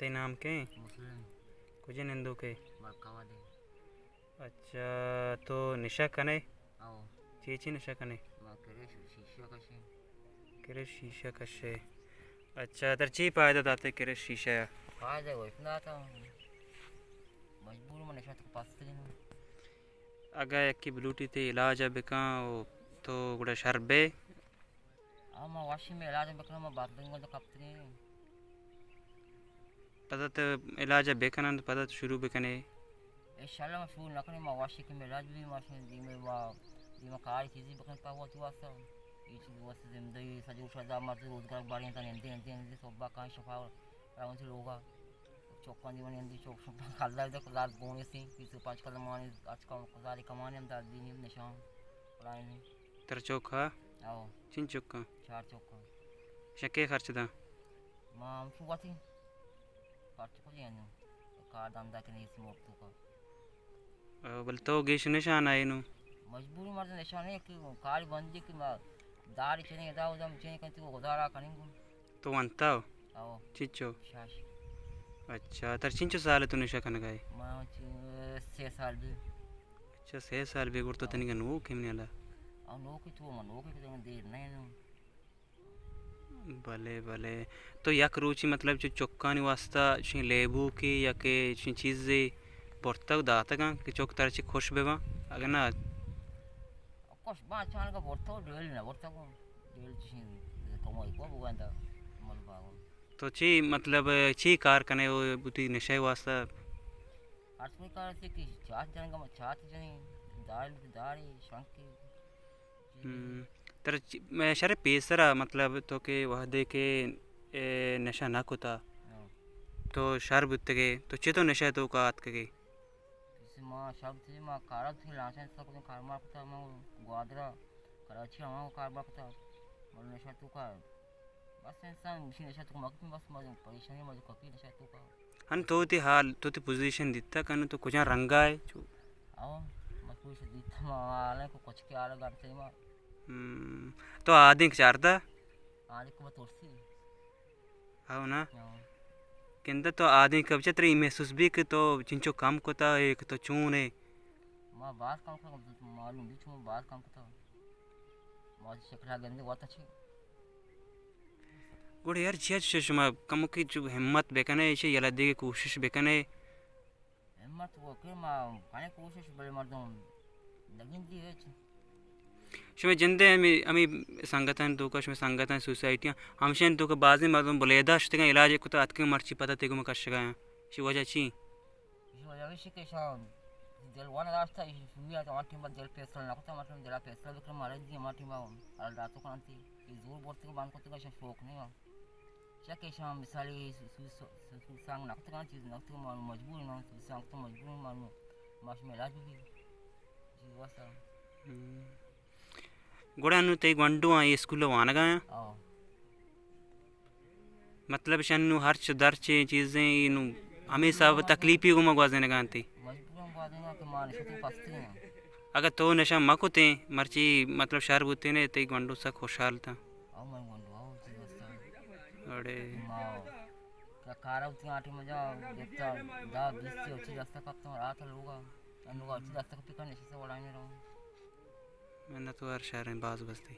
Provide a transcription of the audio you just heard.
ते नाम के मुस्लिम कुछ हिंदू के। बड़का वाले अच्छा तो निशा कने आओ चीची निशा कने माँ करे शीशा कशी करे शीशा कशे। अच्छा तर ची पायदा दाते करे शीशा या फायदा हो इतना था मजबूर में नशा तो पास थे ना अगर एक की ब्लूटी ते इलाज अब का तो गुड़ा शरबे माँ वाशी में इलाज बकरा माँ बात दूंगा तो कब तक पता तो इलाज अब बेकना पता तो शुरू बेकने इस शाला में शुरू न करें माँ वाशी के में इलाज भी माँ से दी में कार चीज़ें बकरा पा हुआ तो आसा ये चीज़ वैसे जिंदगी सजी उछाल मर्द रोजगार बारियां तो निंदे निंदे निंदे सब बाकां शफा राउंड से लोगा चौकां दी निंदे चौक शफा खाला इधर लाल बोने से किसी पाँच कल माने आज का कुदारी कमाने हम दादी नहीं निशान पढ़ाई नहीं तर चौका आओ चिन चौका 4 चौका शके खर्च दा माँ हम सुबह थी खर्च को लिया नहीं कार धंधा के नहीं इस मोटू का बल तो गेश निशान आए नु मजबूरी मर्द निशान है कि कार बंदी की दाढ़ी चने दाव दम चने कंती को गुजारा करेंगे तो अंता आओ चिचो शाश अच्छा तर चिंचो साल तो निशा कन गए माँ 6 साल भी अच्छा 6 साल भी गुड़ तो तनिक नु केमने आला और नौकरी तो मन नौकरी तो देर नहीं ना भले भले तो यक रुचि मतलब जो चौका नहीं वास्ता शी लेबू की या के शी चीज़ें बर्तक दाता का कि चौक तरची खुश बेवा अगर ना कुछ बात चाल का बर्तक डेल ना बर्तक डेल चीज़ कमाई को बुआंदा मल बागो तो ची मतलब ची कार कने वो बुती नशे वास्ता अर्थ में कार से कि चार जन का चार जने दाढ़ी शंकी तर मैं शरे पेसरा मतलब तो के वह दे के नशा ना कोता तो शर बुत्ते के तो चितो नशा तो का आत के माँ सब थी माँ कारब थी लाशन सब कुछ कार मार पता माँ ग्वादरा कराची माँ कार मार पता मर नशा तो का बस इंसान उसी नशा तो मग में बस मज परेशानी मज कपी नशा तो का हन तो ती हाल तो ती पोजीशन दिता कन तो कुछ रंगा है आओ मत कुछ दिता माँ आले को कुछ के आले गाड़ से माँ तो आदि चारदा आले को बतौरसी आओ ना किंदा तो आदि कब चतरी महसूस भी कि तो चिंचो काम कोता एक तो चून है माँ बात काम करता मालूम भी चून बात काम करता माँ शिक्षा गंदे बहुत अच्छी गुड़ यार जिया चश्मा कम की जो हिम्मत बेकने इसे यला दे कोशिश बेकने हिम्मत वो के माँ पाने कोशिश बड़े मर्दों लगन दी है शमे जिंदे अमी संगठन तो का शमे संगठन सोसाइटियां हमशन तो का बाजी मर्दों बुलेदा शतगा इलाज को तो अतके मर्ची पता तेगो में कश गया शी वजह ची इस वजह से के शाम दिल वाला रास्ता इस दुनिया तो आठी मत दिल पैसा ना को मतलब दिल पैसा भी कर मारे दी माटी में अल रातों कांति इस दूर बोलते को बांध को तो का शौक नहीं है क्या के शाम मिसाली सांग ना तो चीज ना तो मजबूर ना सांग तो मजबूर मानो माश में इलाज भी जी वसा गोड़ा नु ते गंडू आ स्कूल वाना गया मतलब शन्नु हर दर चीजें इनु हमें सब तकलीफी को मगवाजे ने गांती मजबूर बात है कि मान से पस्ती है अगर तो नशा मकुते मर्ची मतलब शहर बुते ने ते गंडू सा खुशहाल था आओ मैं गंडू आओ जी वसा अरे माँ क्या कारा उतनी आटी में जाओ देखता दा 20 से अच्छी रास्ता कब तो रात लोगा अन्नू अच्छी रास्ता कब पिकने से वड़ाने रहा मैंने तो हर शहर में बाज बसती